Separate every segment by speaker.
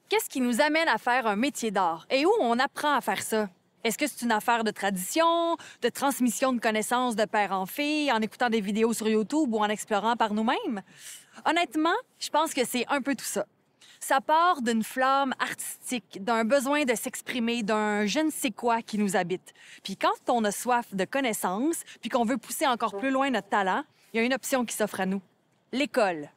Speaker 1: Qu'est-ce qui nous amène à faire un métier d'art? Et où on apprend à faire ça? Est-ce que c'est une affaire de tradition, de transmission de connaissances de père en fille, en écoutant des vidéos sur YouTube ou en explorant par nous-mêmes? Honnêtement, je pense que c'est un peu tout ça. Ça part d'une flamme artistique, d'un besoin de s'exprimer, d'un je ne sais quoi qui nous habite. Puis quand on a soif de connaissances, puis qu'on veut pousser encore plus loin notre talent, il y a une option qui s'offre à nous. L'école.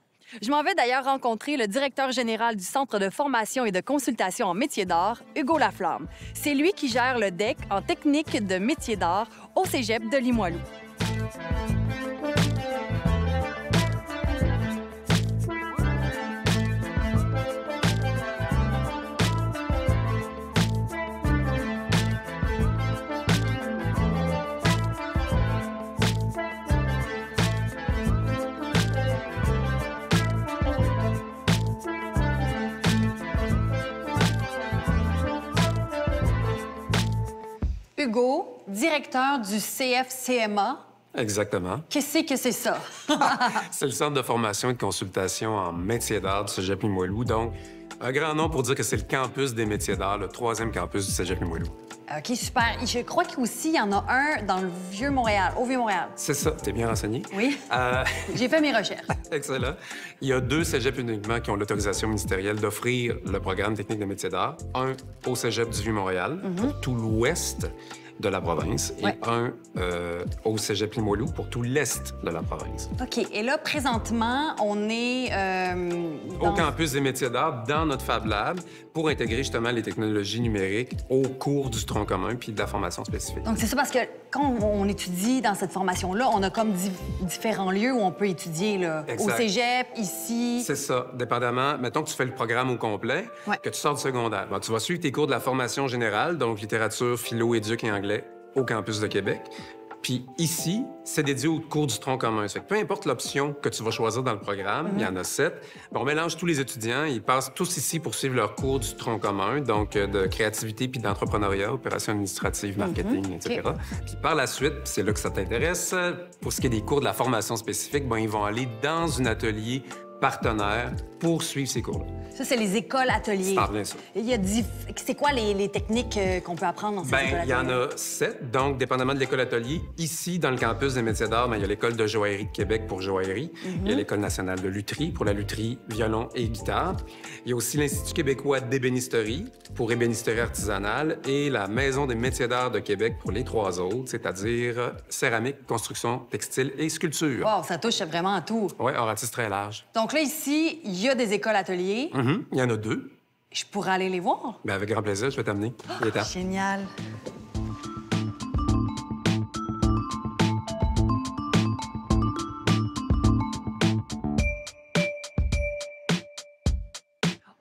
Speaker 1: Je m'en vais d'ailleurs rencontrer le directeur général du Centre de formation et de consultation en métiers d'art, Hugo Laflamme. C'est lui qui gère le DEC en technique de métiers d'art au Cégep de Limoilou. Hugo, directeur du CFCMA.
Speaker 2: Exactement.
Speaker 1: Qu'est-ce que c'est ça?
Speaker 2: C'est le Centre de formation et de consultation en métiers d'art du Cégep Limoilou. Donc, un grand nom pour dire que c'est le campus des métiers d'art, le 3e campus du Cégep Limoilou.
Speaker 1: OK, super. Je crois qu'aussi, il y en a un dans le Vieux-Montréal, au Vieux-Montréal.
Speaker 2: C'est ça. T'es bien renseigné?
Speaker 1: Oui. J'ai fait mes recherches.
Speaker 2: Excellent. Il y a 2 cégeps uniquement qui ont l'autorisation ministérielle d'offrir le programme technique de métiers d'art. Un au Cégep du Vieux-Montréal, pour tout l'ouest de la province, et un au Cégep Limoilou pour tout l'est de la province.
Speaker 1: OK. Et là, présentement, on est
Speaker 2: au campus des métiers d'art, dans notre Fab Lab, pour intégrer justement les technologies numériques au cours du tronc commun puis de la formation spécifique.
Speaker 1: Donc, c'est ça, parce que quand on étudie dans cette formation-là, on a comme différents lieux où on peut étudier, là. Au cégep, ici.
Speaker 2: C'est ça. Dépendamment, mettons que tu fais le programme au complet, que tu sors du secondaire. Bon, tu vas suivre tes cours de la formation générale, donc littérature, philo, éduc et anglais, au campus de Québec. Puis ici, c'est dédié aux cours du tronc commun. Ça fait que peu importe l'option que tu vas choisir dans le programme, il y en a 7, on mélange tous les étudiants, ils passent tous ici pour suivre leurs cours du tronc commun, donc de créativité puis d'entrepreneuriat, opérations administratives, marketing, etc. Puis par la suite, c'est là que ça t'intéresse, pour ce qui est des cours de la formation spécifique, ils vont aller dans un atelier partenaire pour suivre ces cours-là.
Speaker 1: Ça, c'est les écoles-ateliers.
Speaker 2: C'est en plein ça.
Speaker 1: C'est quoi les techniques qu'on peut apprendre dans ces écoles-ateliers?
Speaker 2: Il y en a 7, donc dépendamment de l'école-atelier. Ici, dans le campus des métiers d'art, il y a l'École de joaillerie de Québec pour joaillerie. Il y a l'École nationale de lutherie pour la lutherie, violon et guitare. Il y a aussi l'Institut québécois d'ébénisterie pour ébénisterie artisanale et la Maison des métiers d'art de Québec pour les 3 autres, c'est-à-dire céramique, construction, textile et sculpture.
Speaker 1: Wow, ça touche vraiment à tout.
Speaker 2: Oui, horatis très large.
Speaker 1: Donc là, ici, il y a des écoles-ateliers.
Speaker 2: Il y en a 2.
Speaker 1: Je pourrais aller les voir?
Speaker 2: Bien, avec grand plaisir, je vais t'amener.
Speaker 1: Génial.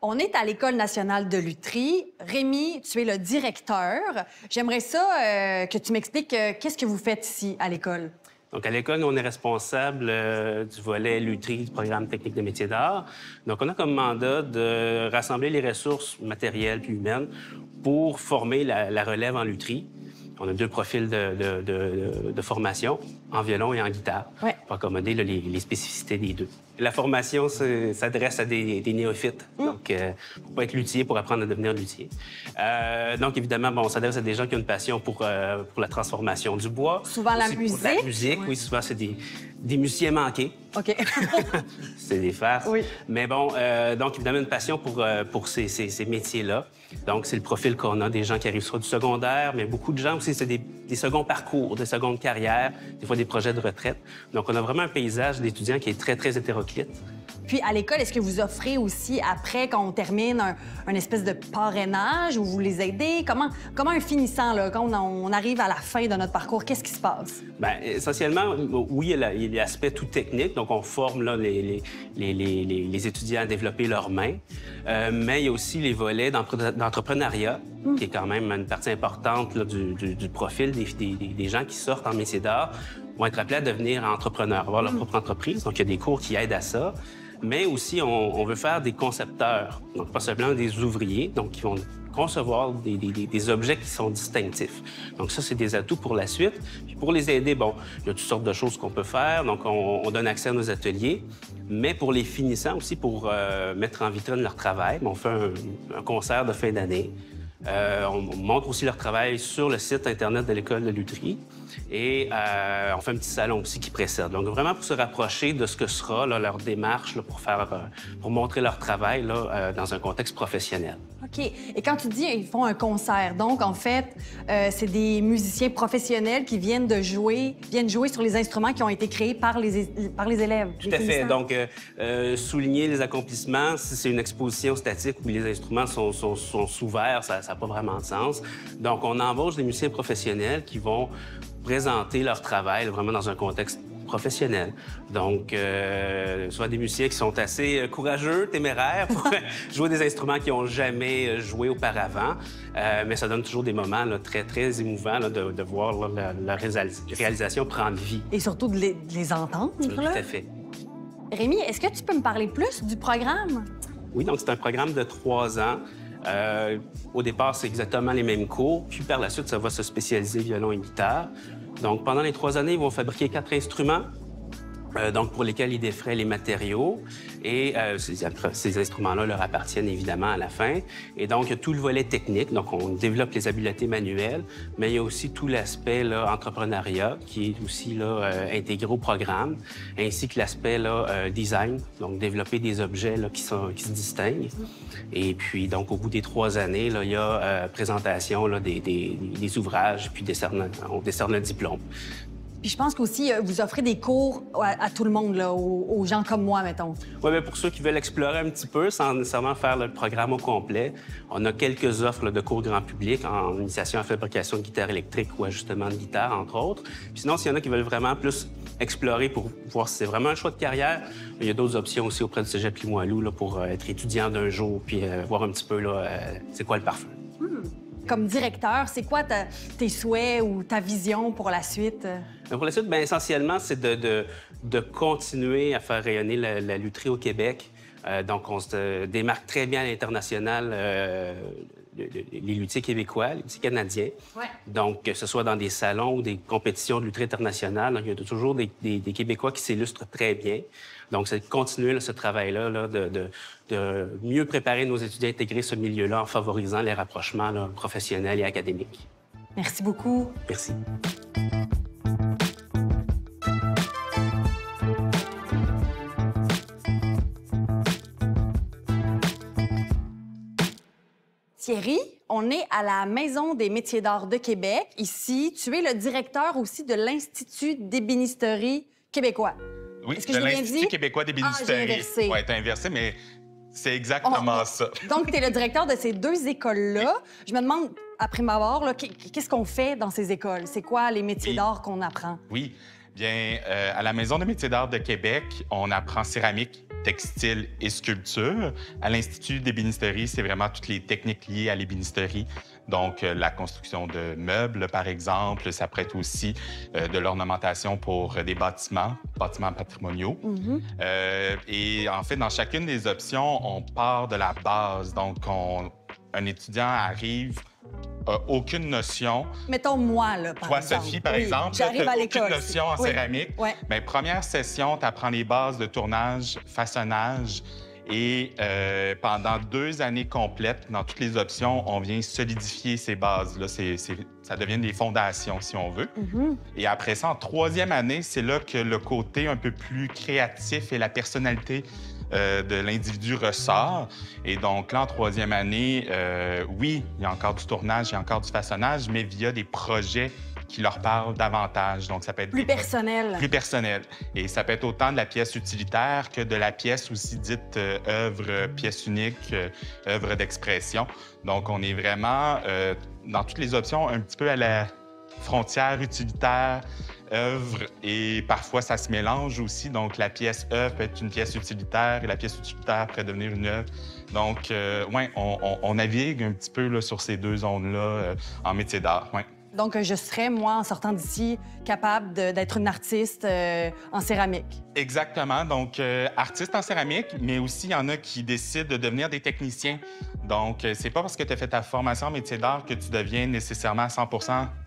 Speaker 1: On est à l'École nationale de lutherie. Rémi, tu es le directeur. J'aimerais ça que tu m'expliques qu'est-ce que vous faites ici à l'école.
Speaker 3: Donc, à l'école, on est responsable du volet lutherie du programme technique de métiers d'art. Donc, on a comme mandat de rassembler les ressources matérielles puis humaines pour former la relève en lutherie. On a 2 profils de formation, en violon et en guitare, pour accommoder les spécificités des 2. La formation s'adresse à des néophytes, donc pour pas être luthier, pour apprendre à devenir luthier. Donc, évidemment, on s'adresse à des gens qui ont une passion pour la transformation du bois.
Speaker 1: Souvent la musique.
Speaker 3: La musique, oui, souvent, c'est des musiciens manqués.
Speaker 1: OK.
Speaker 3: C'est des farces.
Speaker 1: Oui.
Speaker 3: Mais bon, donc, évidemment, une passion pour ces métiers-là. Donc, c'est le profil qu'on a, des gens qui arrivent soit du secondaire, mais beaucoup de gens aussi, c'est des seconds parcours, des secondes carrières, des fois des projets de retraite. Donc, on a vraiment un paysage d'étudiants qui est très, très hétéroclite.
Speaker 1: Puis, à l'école, est-ce que vous offrez aussi, après, quand on termine, un espèce de parrainage où vous les aidez? Comment un finissant, là, quand on arrive à la fin de notre parcours, qu'est-ce qui se passe? Bien,
Speaker 3: essentiellement, oui, il y a l'aspect tout technique. Donc, on forme là, les étudiants à développer leurs mains. Mais il y a aussi les volets d'entrepreneuriat, qui est quand même une partie importante là, du profil des gens qui sortent en métier d'art, vont être appelés à devenir entrepreneurs, avoir leur propre entreprise. Donc, il y a des cours qui aident à ça. Mais aussi, on veut faire des concepteurs, donc pas seulement des ouvriers, donc qui vont concevoir des objets qui sont distinctifs. Donc ça, c'est des atouts pour la suite. Puis pour les aider, bon, il y a toutes sortes de choses qu'on peut faire. Donc on donne accès à nos ateliers. Mais pour les finissants aussi, pour mettre en vitrine leur travail, on fait un concert de fin d'année. On montre aussi leur travail sur le site Internet de l'École de lutherie et on fait un petit salon aussi qui précède. Donc, vraiment pour se rapprocher de ce que sera là, leur démarche là, pour montrer leur travail là, dans un contexte professionnel.
Speaker 1: OK. Et quand tu dis ils font un concert, donc, en fait, c'est des musiciens professionnels qui viennent jouer sur les instruments qui ont été créés par les élèves.
Speaker 3: Tout à fait. Donc, souligner les accomplissements, si c'est une exposition statique où les instruments sont sous verre, ça n'a pas vraiment de sens. Donc, on embauche des musiciens professionnels qui vont présenter leur travail vraiment dans un contexte professionnel. Donc, soit des musiciens qui sont assez courageux, téméraires pour jouer des instruments qu'ils n'ont jamais joué auparavant. Mais ça donne toujours des moments là, très, très émouvants là, de voir là, la réalisation prendre vie.
Speaker 1: Et surtout de les entendre,
Speaker 3: Tout
Speaker 1: là.
Speaker 3: à fait.
Speaker 1: Rémi, est-ce que tu peux me parler plus du programme?
Speaker 3: Oui, donc c'est un programme de 3 ans. Au départ, c'est exactement les mêmes cours, puis par la suite, ça va se spécialiser violon et guitare. Donc, pendant les 3 années, ils vont fabriquer 4 instruments, donc pour lesquels ils défraient les matériaux. Et ces instruments-là leur appartiennent évidemment à la fin. Et donc, il y a tout le volet technique. Donc, on développe les habiletés manuelles, mais il y a aussi tout l'aspect entrepreneuriat qui est aussi là, intégré au programme, ainsi que l'aspect design, donc développer des objets là, qui se distinguent. Et puis, donc, au bout des 3 années, là, il y a présentation là, des ouvrages, puis on décerne un diplôme.
Speaker 1: Puis je pense qu'aussi, vous offrez des cours à tout le monde, là, aux gens comme moi, mettons.
Speaker 3: Oui, mais pour ceux qui veulent explorer un petit peu, sans nécessairement faire le programme au complet, on a quelques offres là, de cours grand public en initiation à fabrication de guitare électrique ou ajustement de guitare, entre autres. Puis sinon, s'il y en a qui veulent vraiment plus explorer pour voir si c'est vraiment un choix de carrière, il y a d'autres options aussi auprès du Cégep Limoilou là, pour être étudiant d'un jour puis voir un petit peu là, c'est quoi le parfum.
Speaker 1: Comme directeur, c'est quoi tes souhaits ou ta vision pour la suite?
Speaker 3: Pour la suite, bien, essentiellement, c'est de continuer à faire rayonner la lutherie au Québec. Donc, on se démarque très bien à l'international, les luthiers québécois, les luthiers canadiens.
Speaker 1: Ouais.
Speaker 3: Donc, que ce soit dans des salons ou des compétitions de lutherie internationale, donc, il y a toujours des Québécois qui s'illustrent très bien. Donc, c'est de continuer là, ce travail-là, là, de mieux préparer nos étudiants à intégrer ce milieu-là en favorisant les rapprochements là, professionnels et académiques.
Speaker 1: Merci beaucoup.
Speaker 3: Merci.
Speaker 1: Thierry, on est à la Maison des métiers d'art de Québec. Ici, tu es le directeur aussi de l'Institut d'ébénisterie québécois.
Speaker 4: Oui,
Speaker 1: est-ce que
Speaker 4: de
Speaker 1: je l'ai bien
Speaker 4: l'Institut
Speaker 1: dit?
Speaker 4: québécois d'ébénisterie.
Speaker 1: Ah, j'ai inversé.
Speaker 4: Oui, t'as inversé, mais c'est exactement ça.
Speaker 1: Donc, tu es le directeur de ces 2 écoles-là. Oui. Je me demande, après m'avoir, qu'est-ce qu'on fait dans ces écoles? C'est quoi les métiers d'art qu'on apprend?
Speaker 4: Oui, bien, à la Maison des métiers d'art de Québec, on apprend céramique, textile et sculpture. À l'Institut d'ébénisterie, c'est vraiment toutes les techniques liées à l'ébénisterie. Donc, la construction de meubles, par exemple. Ça prête aussi de l'ornementation pour des bâtiments patrimoniaux. Et en fait, dans chacune des options, on part de la base. Donc, un étudiant arrive aucune notion.
Speaker 1: Mettons moi, là, par exemple.
Speaker 4: Toi, Sophie, par exemple, tu
Speaker 1: n'as
Speaker 4: aucune notion en céramique.
Speaker 1: Ouais.
Speaker 4: Bien, première session, tu apprends les bases de tournage, façonnage. Et pendant 2 années complètes, dans toutes les options, on vient solidifier ces bases-là. Ça devient des fondations, si on veut. Et après ça, en 3e année, c'est là que le côté un peu plus créatif et la personnalité de l'individu ressort. Et donc là, en 3e année, oui, il y a encore du tournage, il y a encore du façonnage, mais via des projets qui leur parlent davantage. Donc, ça peut être
Speaker 1: plus personnel.
Speaker 4: Plus personnel. Et ça peut être autant de la pièce utilitaire que de la pièce aussi dite œuvre, pièce unique, œuvre d'expression. Donc, on est vraiment dans toutes les options un petit peu à la frontière utilitaire, œuvre, et parfois ça se mélange aussi. Donc, la pièce œuvre peut être une pièce utilitaire et la pièce utilitaire pourrait devenir une œuvre. Donc, ouais, on navigue un petit peu là, sur ces 2 zones-là en métier d'art. Ouais.
Speaker 5: Donc, je serais, moi, en sortant d'ici, capable d'être une artiste en céramique.
Speaker 4: Exactement. Donc, artiste en céramique, mais aussi, il y en a qui décident de devenir des techniciens. Donc, c'est pas parce que tu as fait ta formation en métier d'art que tu deviens nécessairement à 100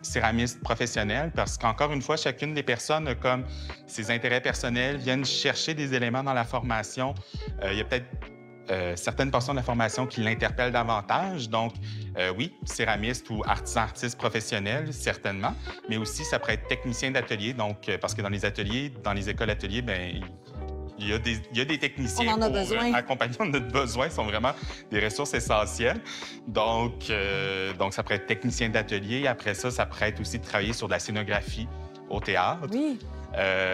Speaker 4: céramiste professionnel, parce qu'encore une fois, chacune des personnes a comme ses intérêts personnels, viennent chercher des éléments dans la formation. Il y a peut-être certaines portions de la formation qui l'interpellent davantage. Donc, oui, céramiste ou artiste professionnel, certainement, mais aussi, ça pourrait être technicien d'atelier. Donc, parce que dans les ateliers, dans les écoles ateliers, bien, il y a des techniciens
Speaker 5: On en a
Speaker 4: pour
Speaker 5: besoin.
Speaker 4: accompagner notre besoin. Ce sont vraiment des ressources essentielles. Donc ça pourrait être technicien d'atelier. Après ça, ça pourrait être aussi de travailler sur de la scénographie au théâtre.
Speaker 5: Oui.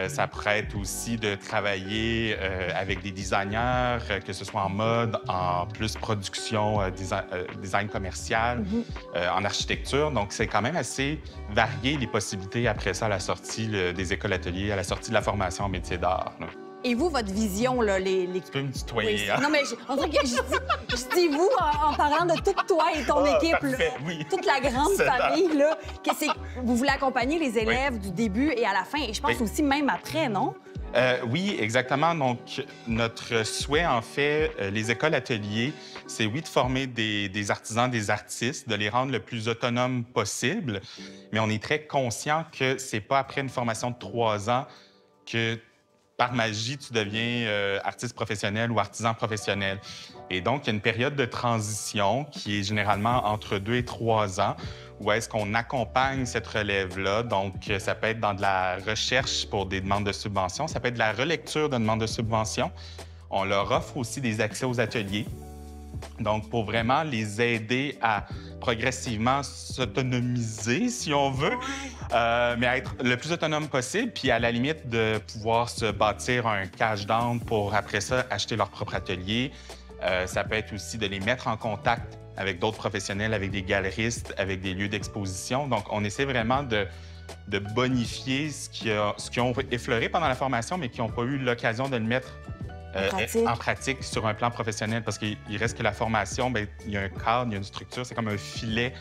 Speaker 4: Ça pourrait être aussi de travailler avec des designers, que ce soit en mode, en plus production, design commercial, en architecture. Donc, c'est quand même assez varié les possibilités après ça à la sortie des écoles ateliers, à la sortie de la formation en métier d'art. Là.
Speaker 5: Et vous, votre vision, là, les...
Speaker 4: Tu peux me tutoyer,
Speaker 5: Oui,
Speaker 4: hein?
Speaker 5: non, mais on dirait que je dis vous en parlant de toute toi et ton équipe,
Speaker 4: parfait,
Speaker 5: là.
Speaker 4: oui.
Speaker 5: Toute la grande
Speaker 4: C'est
Speaker 5: famille, là. Vous voulez accompagner les élèves du début et à la fin, et je pense aussi même après, non?
Speaker 4: Oui, exactement. Donc, notre souhait, en fait, les écoles ateliers, c'est oui de former des artisans, des artistes, de les rendre le plus autonomes possible, mais on est très conscient que c'est pas après une formation de 3 ans que par magie, tu deviens artiste professionnel ou artisan professionnel. Et donc, il y a une période de transition qui est généralement entre 2 et 3 ans, où est-ce qu'on accompagne cette relève-là. Donc, ça peut être dans de la recherche pour des demandes de subventions, ça peut être de la relecture de demandes de subventions. On leur offre aussi des accès aux ateliers. Donc, pour vraiment les aider à progressivement s'autonomiser, si on veut, mais à être le plus autonome possible, puis à la limite de pouvoir se bâtir un cash down pour, après ça, acheter leur propre atelier. Ça peut être aussi de les mettre en contact avec d'autres professionnels, avec des galeristes, avec des lieux d'exposition. Donc, on essaie vraiment de bonifier ce qu'ils ont effleuré pendant la formation, mais qui n'ont pas eu l'occasion de le mettre en pratique sur un plan professionnel, parce qu'il reste que la formation, bien, il y a un cadre, il y a une structure, c'est comme un filet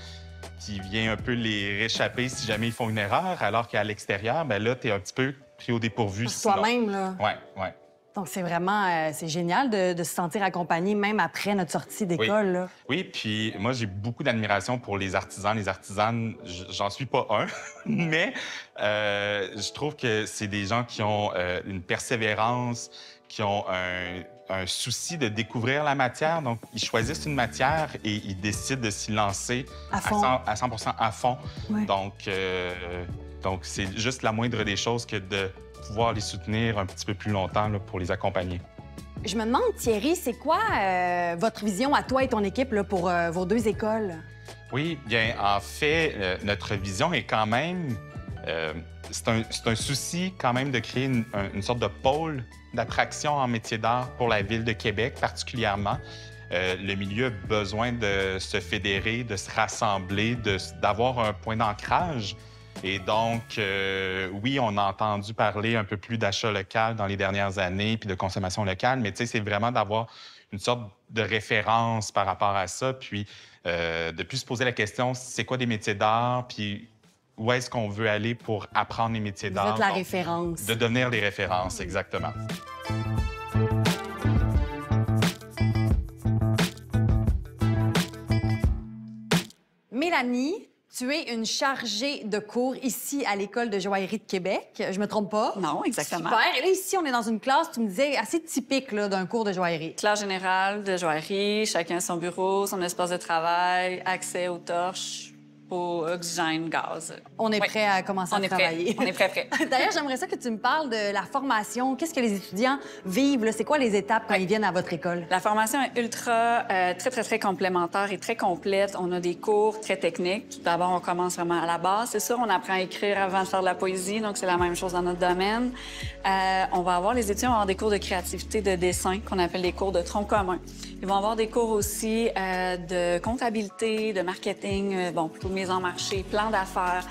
Speaker 4: qui vient un peu les réchapper si jamais ils font une erreur, alors qu'à l'extérieur, bien là, tu es un petit peu pris au dépourvu.
Speaker 5: Toi-même, là.
Speaker 4: Oui.
Speaker 5: Donc, c'est vraiment c'est génial de se sentir accompagné même après notre sortie d'école. Là.
Speaker 4: Oui, puis moi, j'ai beaucoup d'admiration pour les artisans, les artisanes. J'en suis pas un, mais je trouve que c'est des gens qui ont une persévérance, qui ont un souci de découvrir la matière. Donc, ils choisissent une matière et ils décident de s'y lancer à 100 à fond.
Speaker 5: Ouais.
Speaker 4: Donc, c'est juste la moindre des choses que de pouvoir les soutenir un petit peu plus longtemps là, pour les accompagner.
Speaker 5: Je me demande, Thierry, c'est quoi votre vision à toi et ton équipe là, pour vos 2 écoles?
Speaker 4: Oui, bien, en fait, notre vision est quand même... c'est un souci quand même de créer une sorte de pôle d'attraction en métier d'art pour la Ville de Québec particulièrement. Le milieu a besoin de se fédérer, de se rassembler, d'avoir un point d'ancrage. Et donc, oui, on a entendu parler un peu plus d'achat local dans les dernières années, puis de consommation locale, mais tu sais, c'est vraiment d'avoir une sorte de référence par rapport à ça, puis de plus se poser la question, c'est quoi des métiers d'art, puis où est-ce qu'on veut aller pour apprendre les métiers d'art.
Speaker 5: Vous êtes la référence.
Speaker 4: De devenir des références, exactement.
Speaker 5: Mélanie, tu es une chargée de cours ici à l'École de joaillerie de Québec. Je me trompe pas?
Speaker 6: Non, exactement.
Speaker 5: Super. Et là, ici, on est dans une classe, tu me disais, assez typique là, d'un cours de joaillerie.
Speaker 6: Classe générale de joaillerie, chacun son bureau, son espace de travail, accès aux torches, au oxygène, gaz.
Speaker 5: On est prêt à commencer à travailler.
Speaker 6: On est prêt.
Speaker 5: D'ailleurs, j'aimerais ça que tu me parles de la formation. Qu'est-ce que les étudiants vivent? Là? C'est quoi les étapes quand ils viennent à votre école?
Speaker 6: La formation est ultra, très complémentaire et très complète. On a des cours très techniques. Tout d'abord, on commence vraiment à la base. C'est sûr, on apprend à écrire avant de faire de la poésie, donc c'est la même chose dans notre domaine. On va avoir, les étudiants vont avoir des cours de créativité, de dessin, qu'on appelle des cours de tronc commun. Ils vont avoir des cours aussi de comptabilité, de marketing, plutôt mise en marché, plan d'affaires.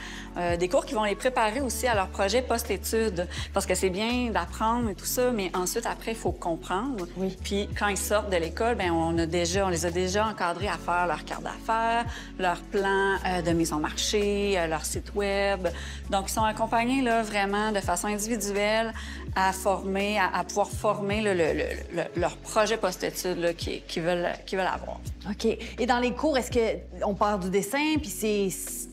Speaker 6: Des cours qui vont les préparer aussi à leur projet post-études. Parce que c'est bien d'apprendre et tout ça, mais ensuite, après, il faut comprendre.
Speaker 5: Oui.
Speaker 6: Puis quand ils sortent de l'école, bien, on les a déjà encadrés à faire leur carte d'affaires, leur plan de mise en marché, leur site web. Donc, ils sont accompagnés là, vraiment de façon individuelle à former, à pouvoir former leur projet post-études qu'ils veulent avoir.
Speaker 5: OK. Et dans les cours, est-ce qu'on part du dessin, puis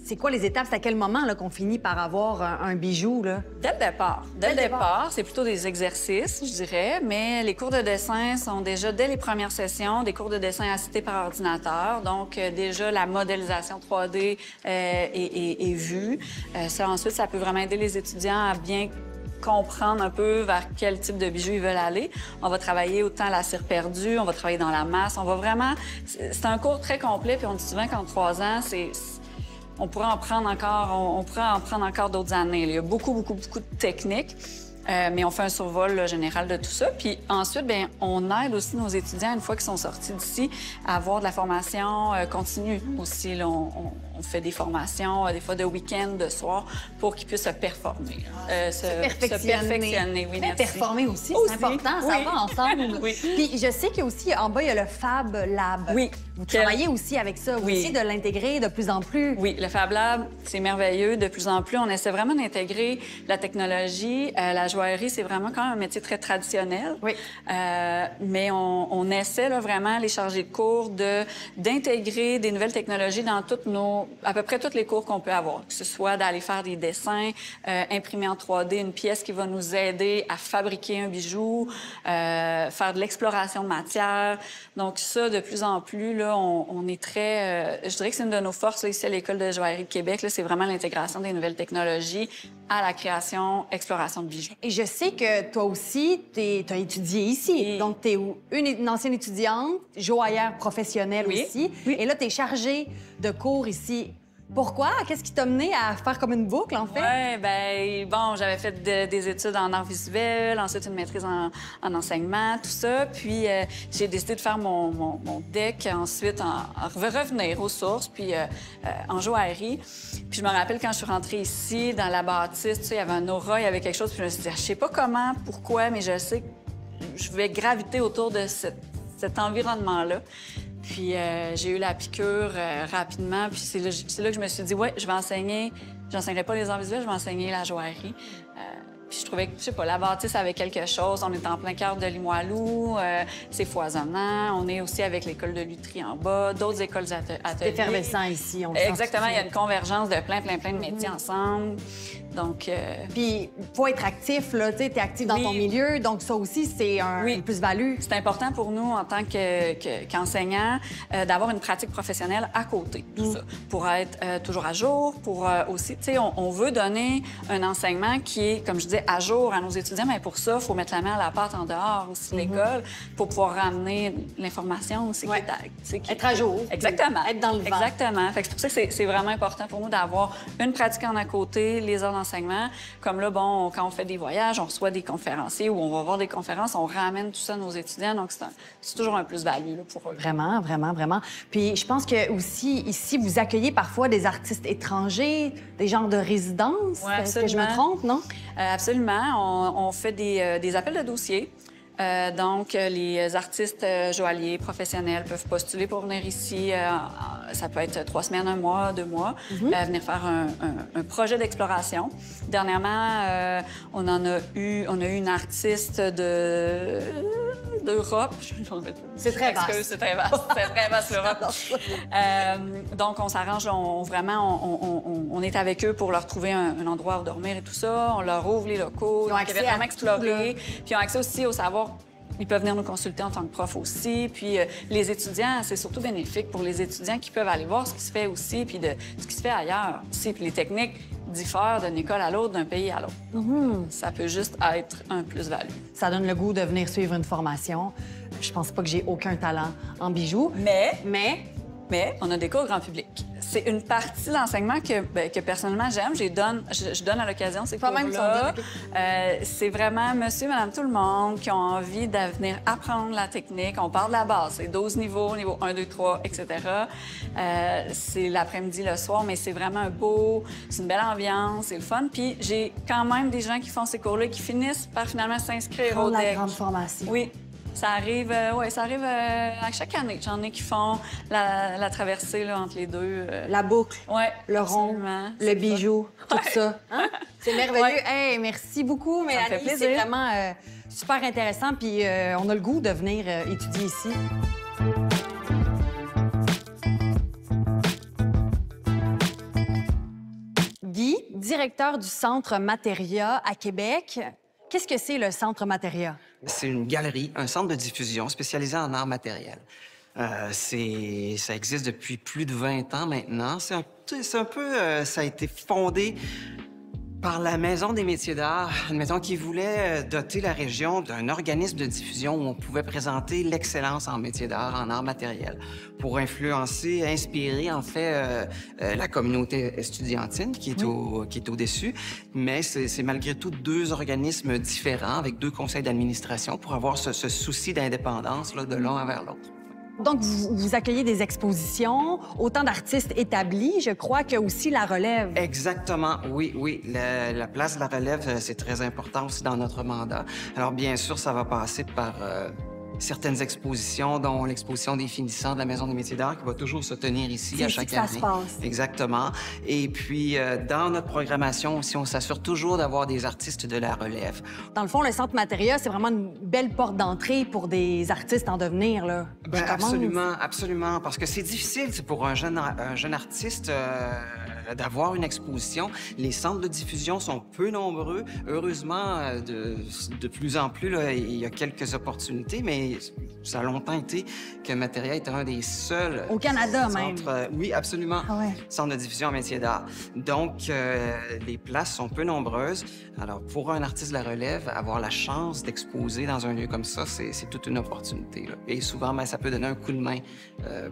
Speaker 5: c'est quoi les étapes? C'est à quel moment là, qu'on finit par avoir un bijou, là?
Speaker 6: Dès le départ. Dès le départ, c'est plutôt des exercices, je dirais, mais les cours de dessin sont déjà, dès les premières sessions, des cours de dessin assistés par ordinateur. Donc, déjà, la modélisation 3D est vue. Ça, ensuite, ça peut vraiment aider les étudiants à bien comprendre un peu vers quel type de bijoux ils veulent aller. On va travailler autant la cire perdue, on va travailler dans la masse, on va vraiment... C'est un cours très complet, puis on dit souvent qu'en 3 ans, on pourrait en prendre encore d'autres années. Il y a beaucoup de techniques. Mais on fait un survol là, général de tout ça. Puis ensuite, bien, on aide aussi nos étudiants, une fois qu'ils sont sortis d'ici, à avoir de la formation continue aussi. Là, on fait des formations, des fois de week-end, de soir, pour qu'ils puissent se performer. Se perfectionner, oui,
Speaker 5: mais
Speaker 6: merci.
Speaker 5: performer aussi, c'est important, ça va ensemble.
Speaker 6: Oui.
Speaker 5: Puis je sais qu'aussi, en bas, il y a le Fab Lab.
Speaker 6: Oui.
Speaker 5: Vous travaillez aussi avec ça, vous essayez de l'intégrer de plus en plus.
Speaker 6: Oui, le Fab Lab, c'est merveilleux. De plus en plus, on essaie vraiment d'intégrer la technologie. La joaillerie, c'est vraiment quand même un métier très traditionnel.
Speaker 5: Oui.
Speaker 6: Mais on essaie là, vraiment, les chargés de cours, d'intégrer des nouvelles technologies dans à peu près tous les cours qu'on peut avoir. Que ce soit d'aller faire des dessins, imprimer en 3D une pièce qui va nous aider à fabriquer un bijou, faire de l'exploration de matière. Donc ça, de plus en plus, là, on est très... je dirais que c'est une de nos forces là, ici à l'École de joaillerie de Québec. Là, c'est vraiment l'intégration des nouvelles technologies à la création, exploration de bijoux.
Speaker 5: Et je sais que toi aussi, tu as étudié ici.
Speaker 6: Oui.
Speaker 5: Donc, tu es une ancienne étudiante, joaillère professionnelle aussi.
Speaker 6: Oui.
Speaker 5: Et là, tu es chargée de cours ici. Pourquoi? Qu'est-ce qui t'a mené à faire comme une boucle, en fait?
Speaker 6: Oui, bien, bon, j'avais fait des études en art visuel, ensuite une maîtrise en enseignement, tout ça. Puis j'ai décidé de faire mon DEC ensuite, revenir aux sources, puis en joaillerie. Puis je me rappelle quand je suis rentrée ici, dans la bâtisse, tu sais, il y avait un aura, il y avait quelque chose, puis je me suis dit, je sais pas comment, pourquoi, mais je sais que je vais graviter autour de cet environnement-là. Puis j'ai eu la piqûre rapidement, puis c'est là que je me suis dit, ouais, je vais enseigner. J'enseignerai pas les arts visuels, je vais enseigner la joaillerie. Puis je trouvais que, je sais pas, la bâtisse avait quelque chose. On est en plein cœur de Limoilou, c'est foisonnant. On est aussi avec l'école de lutherie en bas, d'autres écoles ateliers.
Speaker 5: C'est effervescent ici, on le sent.
Speaker 6: Exactement, il y a une convergence de plein de métiers ensemble. Donc...
Speaker 5: Puis, faut être actif, là, tu sais, t'es actif dans ton milieu, donc ça aussi, c'est une plus-value.
Speaker 6: C'est important pour nous, en tant qu'enseignants, d'avoir une pratique professionnelle à côté, tout ça, pour être toujours à jour, pour aussi, tu sais, on veut donner un enseignement qui est, comme je disais, à jour à nos étudiants, mais pour ça, il faut mettre la main à la pâte en dehors aussi de l'école pour pouvoir ramener l'information aussi.
Speaker 5: Être à jour.
Speaker 6: Exactement.
Speaker 5: Être dans le vent.
Speaker 6: Exactement. Fait que c'est pour ça que c'est vraiment important pour nous d'avoir une pratique en à côté, les heures d'enseignement. Comme là, bon, quand on fait des voyages, on reçoit des conférenciers ou on va voir des conférences, on ramène tout ça à nos étudiants. Donc, c'est toujours un plus-value pour eux.
Speaker 5: Vraiment, vraiment, vraiment. Puis je pense que aussi, ici, vous accueillez parfois des artistes étrangers, des genres de résidences.
Speaker 6: Ouais,
Speaker 5: est-ce que je me trompe, non?
Speaker 6: Absolument. On fait des appels de dossiers. Donc, les artistes joailliers professionnels peuvent postuler pour venir ici. Ça peut être 3 semaines, 1 mois, 2 mois, venir faire un projet d'exploration. Dernièrement, on a eu une artiste d'Europe.
Speaker 5: C'est très vaste.
Speaker 6: C'est très vaste. C'est très vaste, l'Europe. Donc, on s'arrange, on est avec eux pour leur trouver un endroit où dormir et tout ça. On leur ouvre les locaux.
Speaker 5: Ils ont accès
Speaker 6: vraiment explorer. Puis ils ont accès aussi au savoir. Ils peuvent venir nous consulter en tant que prof aussi. Puis les étudiants, c'est surtout bénéfique pour les étudiants qui peuvent aller voir ce qui se fait aussi, puis de ce qui se fait ailleurs aussi. Puis les techniques diffèrent d'une école à l'autre, d'un pays à l'autre. Ça peut juste être un plus-value.
Speaker 5: Ça donne le goût de venir suivre une formation. Je pense pas que j'ai aucun talent en bijoux.
Speaker 6: Mais on a des cours grand public. c'est une partie de l'enseignement que personnellement j'aime. Je donne à l'occasion ces
Speaker 5: Toi-même,
Speaker 6: cours-là.
Speaker 5: tu en
Speaker 6: C'est vraiment monsieur, madame, tout le monde qui ont envie de venir apprendre la technique. On part de la base. C'est 12 niveaux, niveau 1, 2, 3, etc. C'est l'après-midi, le soir, mais c'est vraiment c'est une belle ambiance, c'est le fun. Puis j'ai quand même des gens qui font ces cours-là qui finissent par finalement s'inscrire au
Speaker 5: la
Speaker 6: DEC.
Speaker 5: grande formation.
Speaker 6: Oui. Ça arrive, à chaque année. J'en ai qui font la traversée là, entre les deux.
Speaker 5: La boucle,
Speaker 6: Ouais,
Speaker 5: le rond,
Speaker 6: absolument.
Speaker 5: le
Speaker 6: C'est
Speaker 5: bijou, tout ça. Hein? C'est merveilleux.
Speaker 6: Ouais.
Speaker 5: Hey, merci beaucoup, Mélanie.
Speaker 6: fait plaisir.
Speaker 5: C'est vraiment super intéressant. Puis on a le goût de venir étudier ici. Guy, directeur du Centre Materia à Québec. Qu'est-ce que c'est le Centre Materia?
Speaker 7: C'est une galerie, un centre de diffusion spécialisé en art matériel. Ça existe depuis plus de 20 ans maintenant. Ça a été fondé par la Maison des métiers d'art, admettons, qui voulait doter la région d'un organisme de diffusion où on pouvait présenter l'excellence en métiers d'art, en art matériel, pour influencer, inspirer, en fait, la communauté estudiantine qui est au-dessus. Mais c'est malgré tout 2 organismes différents avec 2 conseils d'administration pour avoir ce souci d'indépendance là, de l'un envers l'autre.
Speaker 5: Donc, vous accueillez des expositions, autant d'artistes établis, je crois, que aussi la relève.
Speaker 7: Exactement, oui. La place de la relève, c'est très important aussi dans notre mandat. Alors, bien sûr, ça va passer par certaines expositions, dont l'exposition des finissants de la Maison des métiers d'art, qui va toujours se tenir ici à chaque année.
Speaker 5: C'est ici que ça se passe.
Speaker 7: Exactement. Et puis, dans notre programmation aussi, on s'assure toujours d'avoir des artistes de la relève.
Speaker 5: Dans le fond, le Centre Materia, c'est vraiment une belle porte d'entrée pour des artistes en devenir, là.
Speaker 7: Ben, absolument. Parce que c'est difficile pour un jeune artiste d'avoir une exposition. Les centres de diffusion sont peu nombreux. Heureusement, de plus en plus, là, il y a quelques opportunités, mais ça a longtemps été que Materia était un des seuls...
Speaker 5: Au Canada,
Speaker 7: centres,
Speaker 5: même.
Speaker 7: Oui, absolument.
Speaker 5: Ah ouais.
Speaker 7: Centre de diffusion en métiers d'art. Donc, les places sont peu nombreuses. Alors, pour un artiste de la relève, avoir la chance d'exposer dans un lieu comme ça, c'est toute une opportunité, là. Et souvent, ben, ça peut donner un coup de main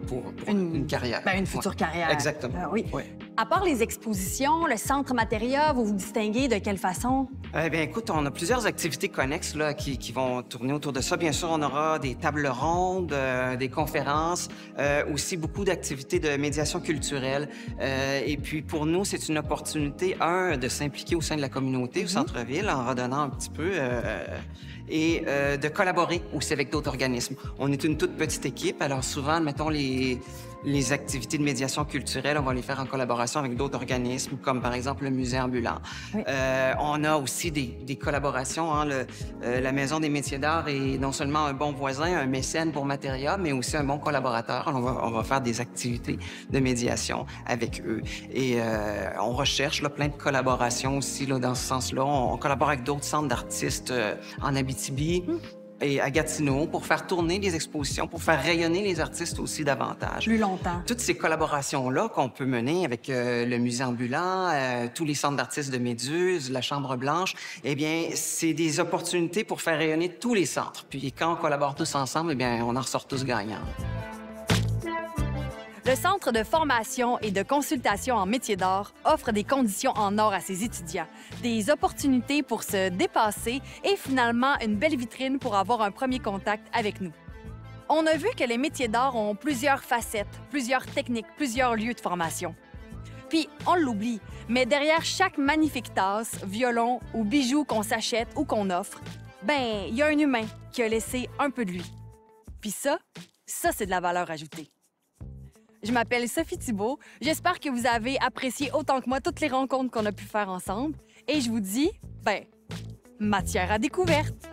Speaker 7: pour une carrière.
Speaker 5: Ben, une future carrière.
Speaker 7: Exactement.
Speaker 5: Oui.
Speaker 7: Ouais.
Speaker 5: À part les expositions, le Centre Materia, vous vous distinguez de quelle façon?
Speaker 7: Bien, écoute, on a plusieurs activités connexes là, qui vont tourner autour de ça. Bien sûr, on aura des tables rondes, des conférences, aussi beaucoup d'activités de médiation culturelle. Et puis, pour nous, c'est une opportunité, de s'impliquer au sein de la communauté, au centre-ville, en redonnant un petit peu, et de collaborer aussi avec d'autres organismes. On est une toute petite équipe, alors souvent, mettons, les activités de médiation culturelle, on va les faire en collaboration avec d'autres organismes, comme par exemple le musée ambulant.
Speaker 5: Oui.
Speaker 7: On a aussi des collaborations. Hein, la Maison des métiers d'art est non seulement un bon voisin, un mécène pour Materia, mais aussi un bon collaborateur. On va faire des activités de médiation avec eux. Et on recherche là, plein de collaborations aussi là, dans ce sens-là. On collabore avec d'autres centres d'artistes en Abitibi. Et à Gatineau pour faire tourner les expositions, pour faire rayonner les artistes aussi davantage.
Speaker 5: Plus longtemps.
Speaker 7: Toutes ces collaborations-là qu'on peut mener avec le musée ambulant, tous les centres d'artistes de Méduse, la Chambre Blanche, eh bien, c'est des opportunités pour faire rayonner tous les centres. Puis quand on collabore tous ensemble, eh bien, on en ressort tous gagnants.
Speaker 1: Le Centre de formation et de consultation en métiers d'art offre des conditions en or à ses étudiants, des opportunités pour se dépasser et finalement une belle vitrine pour avoir un premier contact avec nous. On a vu que les métiers d'art ont plusieurs facettes, plusieurs techniques, plusieurs lieux de formation. Puis, on l'oublie, mais derrière chaque magnifique tasse, violon ou bijou qu'on s'achète ou qu'on offre, ben, il y a un humain qui a laissé un peu de lui. Puis ça, c'est de la valeur ajoutée. Je m'appelle Sophie Thibault. J'espère que vous avez apprécié autant que moi toutes les rencontres qu'on a pu faire ensemble. Et je vous dis, matière à découverte!